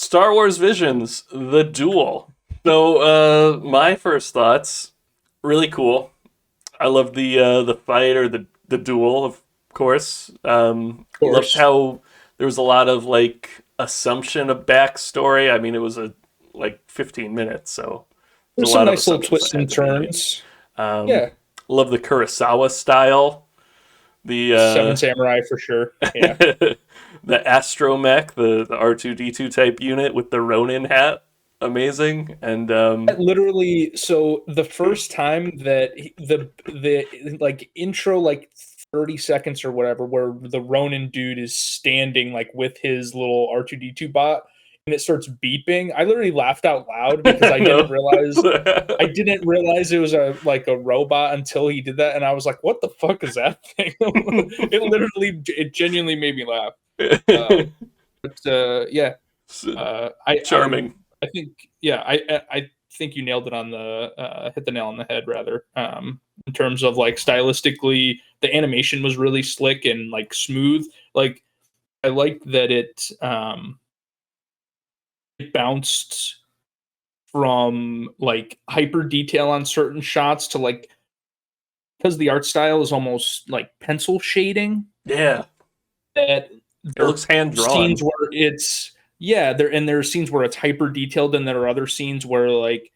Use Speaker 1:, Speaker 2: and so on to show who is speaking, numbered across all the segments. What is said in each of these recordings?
Speaker 1: Star Wars Visions, the Duel. So, my first thoughts, really cool. I love the fight or the duel, of course.
Speaker 2: Of
Speaker 1: Loved
Speaker 2: course.
Speaker 1: how there was a lot of like assumption of backstory. I mean, it was a like 15 minutes, so there's
Speaker 2: There's
Speaker 1: a
Speaker 2: some
Speaker 1: lot of
Speaker 2: nice little
Speaker 1: assumptions
Speaker 2: twists
Speaker 1: that had
Speaker 2: and
Speaker 1: to be made.
Speaker 2: turns.
Speaker 1: Um,
Speaker 2: Yeah.
Speaker 1: love the Kurosawa style. The
Speaker 2: Seven Samurai for sure. Yeah.
Speaker 1: the astromech, the R2D2 type unit with the Ronin hat, amazing. And
Speaker 2: Literally, so the first time that the like intro, like 30 seconds or whatever, where the Ronin dude is standing like with his little R2D2 bot and it starts beeping, I literally laughed out loud because
Speaker 1: no,
Speaker 2: I didn't realize it was a robot until he did that, and I was like, "What the fuck is that thing?" It genuinely made me laugh. Yeah,
Speaker 1: charming.
Speaker 2: I think yeah, I think you nailed it on the hit the nail on the head rather. In terms of like stylistically, the animation was really slick and like smooth. Like I liked that it bounced from like hyper detail on certain shots to like because the art style is almost like pencil shading
Speaker 1: Yeah,
Speaker 2: that
Speaker 1: it
Speaker 2: there are
Speaker 1: looks hand
Speaker 2: scenes
Speaker 1: drawn.
Speaker 2: where it's yeah there are scenes where it's hyper detailed and there are other scenes where like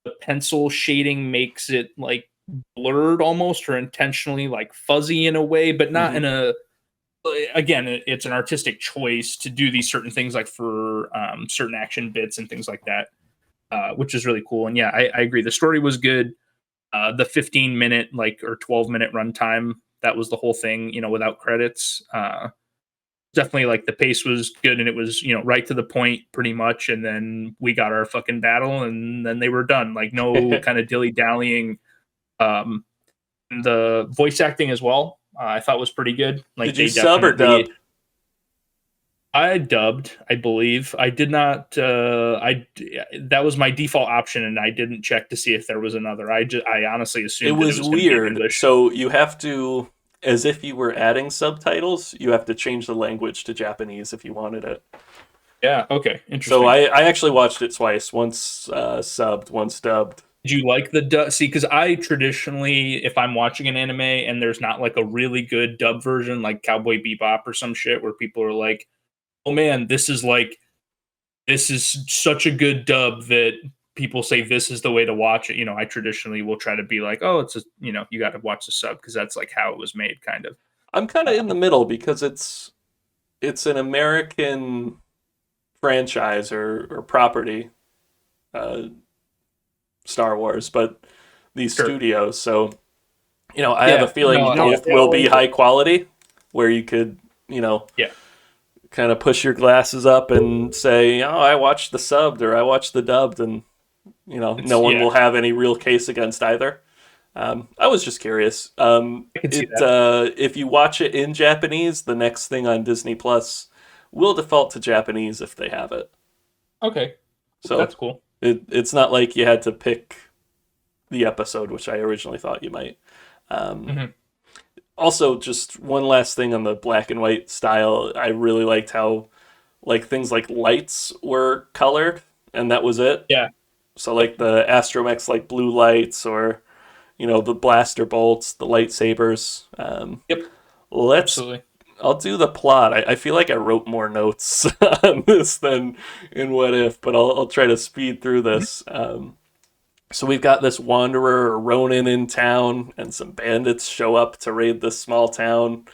Speaker 2: the pencil shading makes it like blurred almost or intentionally like fuzzy in a way but not
Speaker 1: Hmm.
Speaker 2: in a again it's an artistic choice to do these certain things like for certain action bits and things like that which is really cool and yeah I agree the story was good the 15-minute like or 12-minute runtime that was the whole thing without credits definitely like the pace was good and it was right to the point pretty much and then we got our fucking battle and then they were done like no kind of dilly dallying um the voice acting as well I thought was pretty good like
Speaker 1: Did you
Speaker 2: they
Speaker 1: sub or dub?
Speaker 2: definitely I dubbed I believe I did not I that was my default option and I didn't check to see if there was another I honestly
Speaker 1: It
Speaker 2: assumed that it
Speaker 1: was
Speaker 2: was going to be in
Speaker 1: weird.
Speaker 2: English.
Speaker 1: So you have to, as if you were adding subtitles, you have to change the language to Japanese if you wanted it.
Speaker 2: Yeah, okay,
Speaker 1: So
Speaker 2: interesting.
Speaker 1: I actually watched it twice. Once subbed, once dubbed.
Speaker 2: Do you like the dub? See, because I traditionally, if I'm watching an anime and there's not like a really good dub version, like Cowboy Bebop or some shit, where people are like, "Oh man, this is such a good dub that people say this is the way to watch it." I traditionally will try to be like, "Oh, it's you got to watch the sub because that's like how it was made, kind of."
Speaker 1: I'm kind of in
Speaker 2: Uh,
Speaker 1: the middle because it's an American franchise or property, uh, Star Wars, but these
Speaker 2: sure.
Speaker 1: studios. So I have a
Speaker 2: Yeah.
Speaker 1: feeling
Speaker 2: No. Yeah.
Speaker 1: both will be high quality, where you could
Speaker 2: Yeah.
Speaker 1: kind of push your glasses up and say, "Oh, I watched the subbed or I watched the dubbed," and no
Speaker 2: It's
Speaker 1: one
Speaker 2: yeah.
Speaker 1: will have any real case against either. I was just curious.
Speaker 2: I can see
Speaker 1: It
Speaker 2: that.
Speaker 1: if you watch it in Japanese, the next thing on Disney Plus will default to Japanese if they have it.
Speaker 2: Okay,
Speaker 1: So
Speaker 2: that's cool.
Speaker 1: it's not like you had to pick the episode, which I originally thought you might. Um,
Speaker 2: Hmm.
Speaker 1: Also, just one last thing on the black and white style. I really liked how like things like lights were colored, and that was it.
Speaker 2: Yeah.
Speaker 1: So
Speaker 2: Yep.
Speaker 1: like the astromechs, like blue lights, or the blaster bolts, the lightsabers.
Speaker 2: Yep.
Speaker 1: Let's.
Speaker 2: Absolutely.
Speaker 1: I'll do the plot. I feel like I wrote more notes on this than in What If, but I'll try to speed through
Speaker 2: Mhm.
Speaker 1: this. So we've got this wanderer or Ronin in town, and some bandits show up to raid this small town.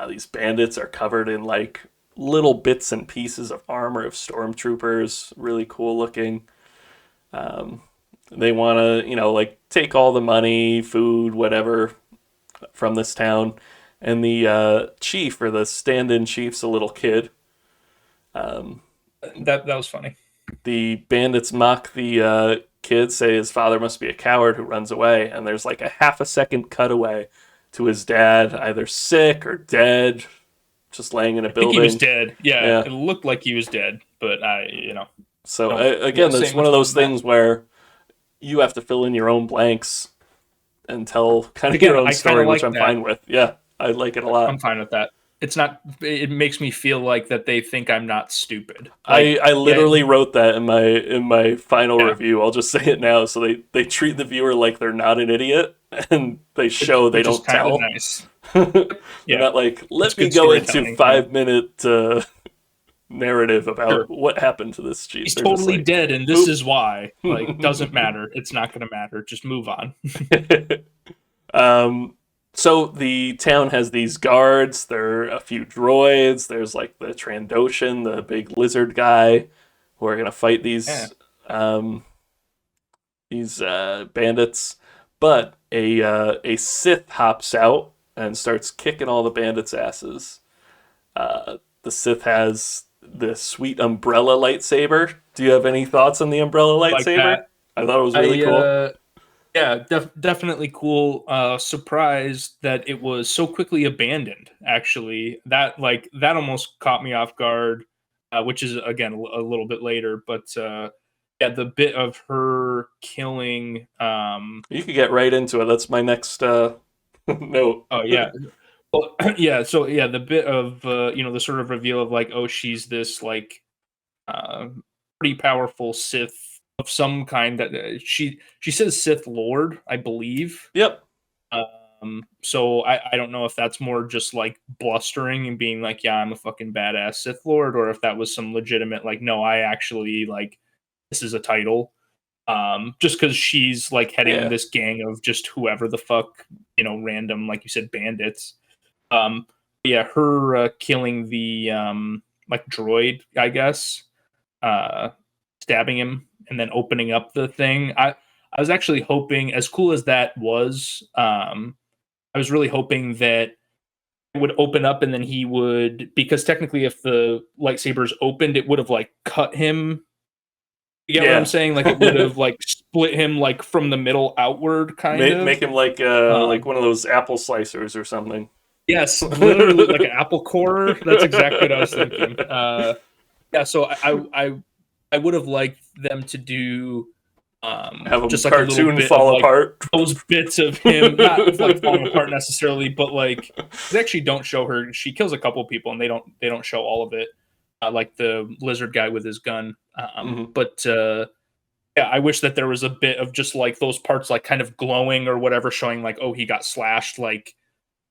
Speaker 1: These bandits are covered in like little bits and pieces of armor of stormtroopers, really cool looking. Um, they want to, like take all the money, food, whatever from this town. And the chief or the stand-in chief's a little kid. Um,
Speaker 2: That was funny.
Speaker 1: the bandits mock the kid, say his father must be a coward who runs away, and there's like a half a second cutaway to his dad, either sick or dead, just laying in a
Speaker 2: I think he was
Speaker 1: building.
Speaker 2: dead. Yeah,
Speaker 1: Yeah.
Speaker 2: it looked like he was dead, but
Speaker 1: So
Speaker 2: don't
Speaker 1: again,
Speaker 2: say
Speaker 1: that's one
Speaker 2: much
Speaker 1: of
Speaker 2: more
Speaker 1: those
Speaker 2: than that.
Speaker 1: things where you have to fill in your own blanks and tell kind of your
Speaker 2: Again,
Speaker 1: own
Speaker 2: I kind
Speaker 1: story,
Speaker 2: of
Speaker 1: which
Speaker 2: like
Speaker 1: I'm
Speaker 2: that.
Speaker 1: fine with. Yeah, I like it a lot.
Speaker 2: I'm fine with that. it makes me feel like that they think I'm not stupid. Like,
Speaker 1: I literally wrote that in my final
Speaker 2: yeah,
Speaker 1: review. I'll just say it now. So they treat the viewer like they're not an idiot, and they show they
Speaker 2: which is
Speaker 1: don't
Speaker 2: kind of
Speaker 1: tell.
Speaker 2: nice.
Speaker 1: They're
Speaker 2: Yeah,
Speaker 1: not like,
Speaker 2: it's
Speaker 1: let me
Speaker 2: good
Speaker 1: go into
Speaker 2: storytelling. Yeah,
Speaker 1: 5 minute narrative
Speaker 2: sure.
Speaker 1: about what happened to this chief.
Speaker 2: He's
Speaker 1: They're just
Speaker 2: totally
Speaker 1: like,
Speaker 2: dead, and this
Speaker 1: boop.
Speaker 2: is why. Like, doesn't matter. It's not going to matter. Just move on.
Speaker 1: um, so the town has these guards. There are a few droids. There's like the Trandoshan, the big lizard guy, who are gonna fight
Speaker 2: Yeah.
Speaker 1: um, these bandits. But a Sith hops out and starts kicking all the bandits' asses. The Sith has the sweet umbrella lightsaber. Do you have any thoughts on the umbrella
Speaker 2: Like
Speaker 1: lightsaber?
Speaker 2: that.
Speaker 1: I thought it was really
Speaker 2: I
Speaker 1: cool.
Speaker 2: Yeah, definitely cool. Surprised that it was so quickly abandoned. Actually, that almost caught me off guard. Which is again a little bit later, but yeah, the bit of her killing.
Speaker 1: You could get right into it. That's my next note.
Speaker 2: Oh yeah, well yeah. So yeah, the bit of the sort of reveal of like, oh, she's this like uh, pretty powerful Sith of some kind. That she says Sith Lord, I believe.
Speaker 1: Yep.
Speaker 2: So I don't know if that's more just like blustering and being like, yeah, I'm a fucking badass Sith Lord, or if that was some legitimate like, no, I actually like this is a title. Just because she's like heading
Speaker 1: Yeah.
Speaker 2: this gang of just whoever the fuck, random, like you said, bandits. Yeah, her killing the like droid, I guess, uh, stabbing him and then opening up the thing. I was actually hoping, as cool as that was, I was really hoping that it would open up and then he would, because technically, if the lightsabers opened, it would have like cut him. You get what I'm
Speaker 1: Yeah.
Speaker 2: saying? Like it would have like split him like from the middle outward, kind
Speaker 1: Make
Speaker 2: of.
Speaker 1: him like
Speaker 2: Um,
Speaker 1: one of those apple slicers or something.
Speaker 2: yes, literally like an apple core. That's exactly what I was thinking. Yeah, so I would have liked them to do
Speaker 1: Have him
Speaker 2: just like a little
Speaker 1: cartoon
Speaker 2: bit of
Speaker 1: fall
Speaker 2: like
Speaker 1: apart.
Speaker 2: those bits of him not like falling apart necessarily, but like they actually don't show her. She kills a couple people, and they don't show all of it, like the lizard guy with his gun.
Speaker 1: Mhm.
Speaker 2: But yeah, I wish that there was a bit of just like those parts, like kind of glowing or whatever, showing like, oh, he got slashed, like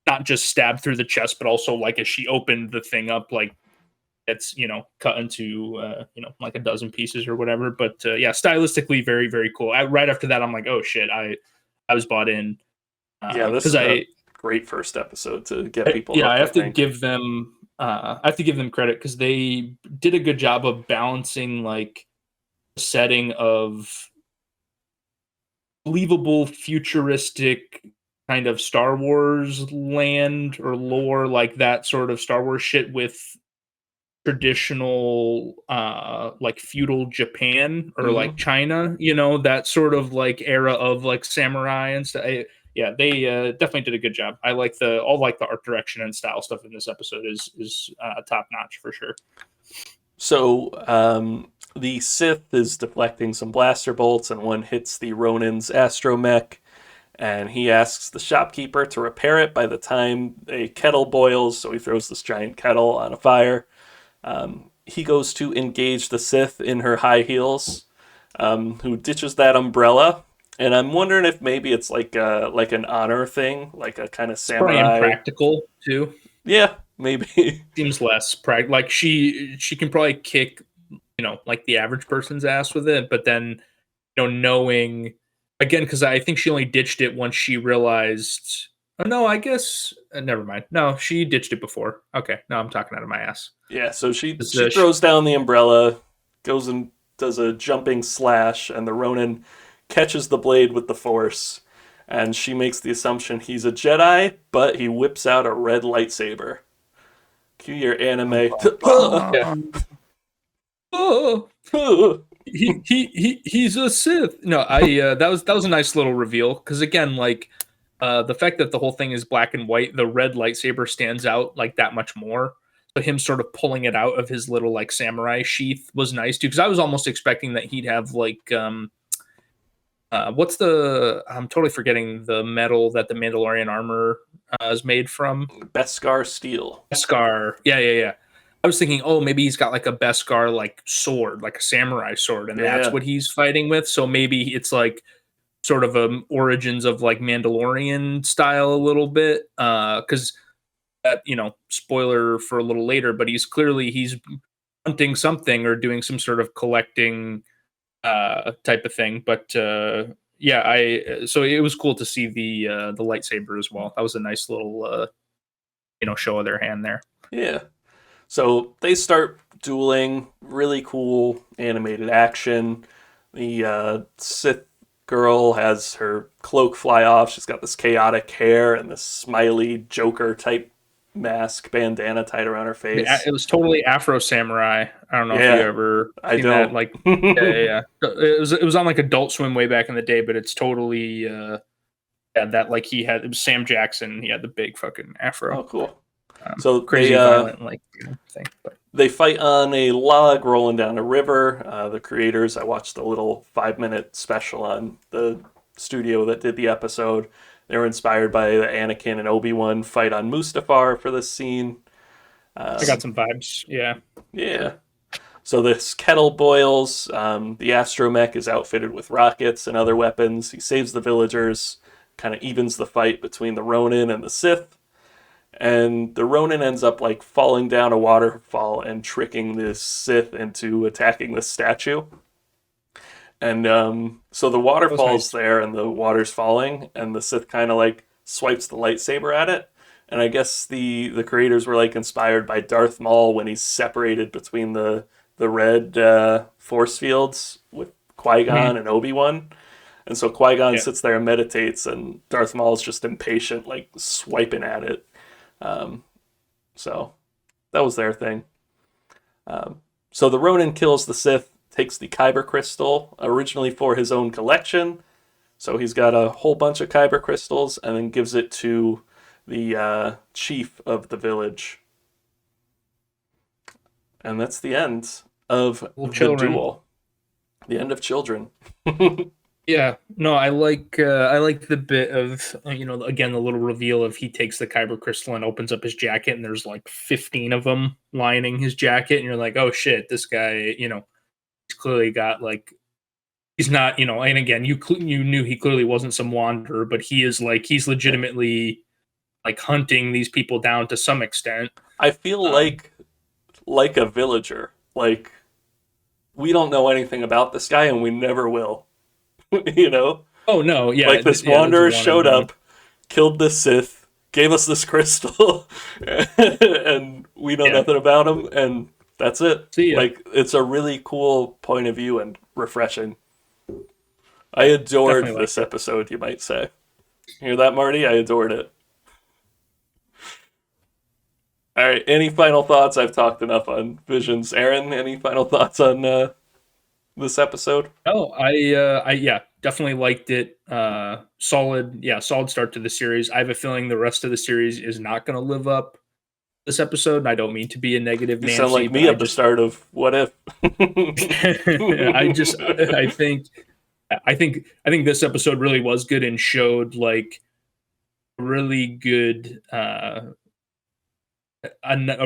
Speaker 2: not just stabbed through the chest, but also like as she opened the thing up, like it's cut into like a dozen pieces or whatever. But yeah, stylistically very very cool. Right after that, I'm like, oh shit, I was bought in
Speaker 1: Yeah, this
Speaker 2: because
Speaker 1: is a great first episode to get people
Speaker 2: yeah, I
Speaker 1: hooked, I
Speaker 2: have to
Speaker 1: think.
Speaker 2: give them credit because they did a good job of balancing like the setting of believable futuristic kind of Star Wars land or lore, like that sort of Star Wars shit, with traditional like feudal Japan or like
Speaker 1: Hmm.
Speaker 2: China, that sort of like era of like samurai and stuff. Yeah, they definitely did a good job. I like the art direction and style stuff in this episode is top notch for sure.
Speaker 1: So the Sith is deflecting some blaster bolts, and one hits the Ronin's astromech, and he asks the shopkeeper to repair it by the time a kettle boils. So he throws this giant kettle on a fire. He goes to engage the Sith in her high heels, who ditches that umbrella. And I'm wondering if maybe it's like an honor thing, like a kind of
Speaker 2: It's probably
Speaker 1: samurai.
Speaker 2: impractical too.
Speaker 1: Yeah, maybe.
Speaker 2: Seems less like she can probably kick like the average person's ass with it, but then knowing again, because I think she only ditched it once she realized. Oh no, I guess never mind. No, she ditched it before. Okay, no, I'm talking out of my ass.
Speaker 1: Yeah, so she
Speaker 2: 'Cause,
Speaker 1: throws down the umbrella, goes and does a jumping slash, and the Ronin catches the blade with the Force, and she makes the assumption he's a Jedi, but he whips out a red lightsaber. Cue your anime.
Speaker 2: yeah. Oh, he's a Sith. No, I that was a nice little reveal because again, like the fact that the whole thing is black and white, the red lightsaber stands out like that much more. So him sort of pulling it out of his little like samurai sheath was nice too, because I was almost expecting that he'd have like I'm totally forgetting the metal that the Mandalorian armor is made from.
Speaker 1: Beskar steel.
Speaker 2: Beskar. Yeah. I was thinking, oh, maybe he's got like a Beskar like sword, like a samurai sword, and that's
Speaker 1: Yeah.
Speaker 2: what he's fighting with. So maybe it's like sort of origins of like Mandalorian style a little bit. Because spoiler for a little later, but he's hunting something or doing some sort of collecting type of thing. But so it was cool to see the lightsaber as well. That was a nice little show of their hand there.
Speaker 1: Yeah. So they start dueling. Really cool animated action. The Sith girl has her cloak fly off. She's got this chaotic hair and this smiley Joker type mask bandana tied around her face.
Speaker 2: It was totally Afro Samurai. I don't know if you ever
Speaker 1: I
Speaker 2: seen
Speaker 1: don't.
Speaker 2: that. Like, yeah. It was on like Adult Swim way back in the day, but it's totally that like it was Sam Jackson. He had the big fucking afro.
Speaker 1: Oh, cool. So
Speaker 2: crazy violent like thing. But
Speaker 1: they fight on a log rolling down a river. The creators, I watched a little 5-minute special on the studio that did the episode. They were inspired by the Anakin and Obi-Wan fight on Mustafar for this scene.
Speaker 2: I got some vibes. Yeah.
Speaker 1: Yeah. So this kettle boils. The astromech is outfitted with rockets and other weapons. He saves the villagers, kind of evens the fight between the Ronin and the Sith. And the Ronin ends up like falling down a waterfall and tricking the Sith into attacking the statue. And so the waterfall's there and the water's falling, and the Sith kind of like swipes the lightsaber at it. And I guess the creators were like inspired by Darth Maul when he's separated between the red force fields with Qui-Gon and Obi-Wan. And so Qui-Gon sits there and meditates, and Darth Maul's just impatient, like swiping at it. So that was their thing. So the Ronin kills the Sith, takes the Kyber crystal, originally for his own collection. So he's got a whole bunch of Kyber crystals, and then gives it to the chief of the village. And that's the end of the duel. The end of children.
Speaker 2: Yeah, no, I like the bit of again the little reveal of he takes the Kyber crystal and opens up his jacket and there's like 15 of them lining his jacket and you're like, oh shit, this guy, he's clearly got like he's not, and again you knew he clearly wasn't some wanderer, but he's legitimately like hunting these people down to some extent.
Speaker 1: I feel like a villager, like we don't know anything about this guy and we never will.
Speaker 2: Oh no, yeah.
Speaker 1: Like this wanderer showed up, killed the Sith, gave us this crystal, and we know nothing about him, and that's it. Like it's a really cool point of view and refreshing. I adored this episode, you might say. Hear that, Marty? I adored it. All right, any final thoughts? I've talked enough on Visions. Aaron, any final thoughts on this episode?
Speaker 2: Oh, I definitely liked it. Solid start to the series. I have a feeling the rest of the series is not going to live up this episode, and I don't mean to be a negative Nancy.
Speaker 1: You sound like me at the start of What If.
Speaker 2: I think this episode really was good and showed like really good a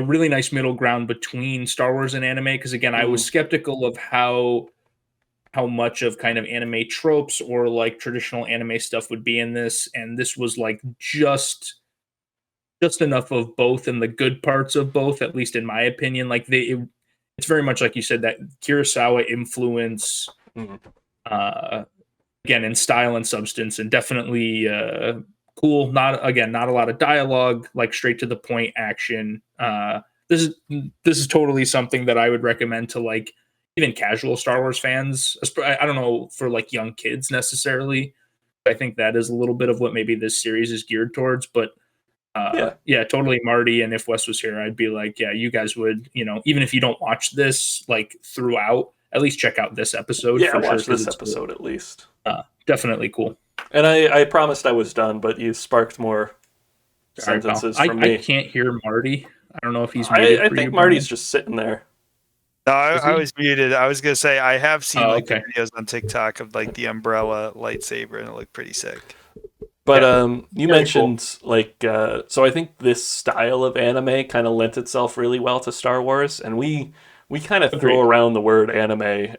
Speaker 2: really nice middle ground between Star Wars and anime, because again, I was skeptical of how much of kind of anime tropes or like traditional anime stuff would be in this, and this was like just enough of both and the good parts of both, at least in my opinion. Like it's very much like you said, that Kurosawa influence again in style and substance, and definitely cool. Not a lot of dialogue, like straight to the point action. This is totally something that I would recommend to like even casual Star Wars fans. I don't know for like young kids necessarily. I think that is a little bit of what maybe this series is geared towards. But totally, Marty. And if Wes was here, I'd be like, yeah, you guys would, even if you don't watch this like throughout, at least check out this episode.
Speaker 1: Yeah, watch this episode at least.
Speaker 2: Definitely cool.
Speaker 1: And I promised I was done, but you sparked more sentences from me.
Speaker 2: I can't hear Marty. I don't know if he's
Speaker 1: muted. I think Marty's just sitting there.
Speaker 3: No,
Speaker 2: Is
Speaker 3: I
Speaker 2: he?
Speaker 3: was muted. I was gonna say I have seen
Speaker 2: Oh,
Speaker 3: like the
Speaker 2: okay.
Speaker 3: videos on TikTok of like the umbrella lightsaber, and it looked pretty sick.
Speaker 1: But
Speaker 2: Yeah,
Speaker 1: you
Speaker 2: very cool.
Speaker 1: mentioned like so I think this style of anime kind of lent itself really well to Star Wars, and we kind of throw
Speaker 2: Agreed.
Speaker 1: around the word anime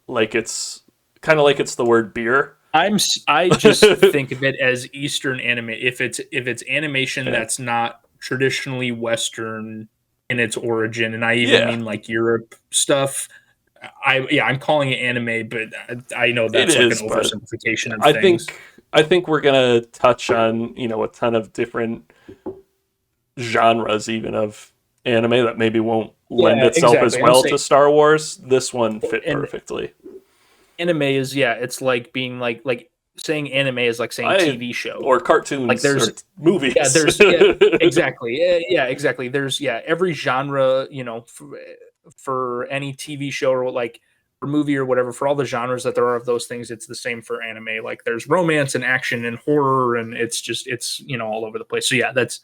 Speaker 1: like it's kind of like it's the word beer.
Speaker 2: I just think of it as Eastern anime. If it's animation
Speaker 1: Yeah.
Speaker 2: that's not traditionally Western in its origin, and I even
Speaker 1: Yeah,
Speaker 2: mean like Europe stuff. I'm calling it anime, but I know
Speaker 1: it
Speaker 2: that's like an
Speaker 1: is, but
Speaker 2: oversimplification of
Speaker 1: I
Speaker 2: things.
Speaker 1: think I think we're gonna touch on a ton of different genres even of anime that maybe won't lend
Speaker 2: Yeah,
Speaker 1: itself as
Speaker 2: exactly. I'm
Speaker 1: well
Speaker 2: saying,
Speaker 1: to Star Wars. This one fit
Speaker 2: and
Speaker 1: perfectly.
Speaker 2: anime is it's like being like saying anime is like saying
Speaker 1: I
Speaker 2: TV show.
Speaker 1: or
Speaker 2: Like
Speaker 1: cartoons or
Speaker 2: there's
Speaker 1: movies.
Speaker 2: exactly exactly. There's every genre for any TV show or like or movie or whatever, for all the genres that there are of those things, it's the same for anime. Like there's romance and action and horror, and it's all over the place. So yeah, that's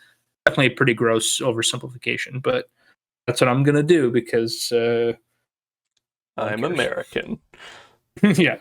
Speaker 2: definitely a pretty gross oversimplification, but that's what I'm gonna do because no one
Speaker 1: I'm
Speaker 2: cares.
Speaker 1: American.
Speaker 2: Yeah.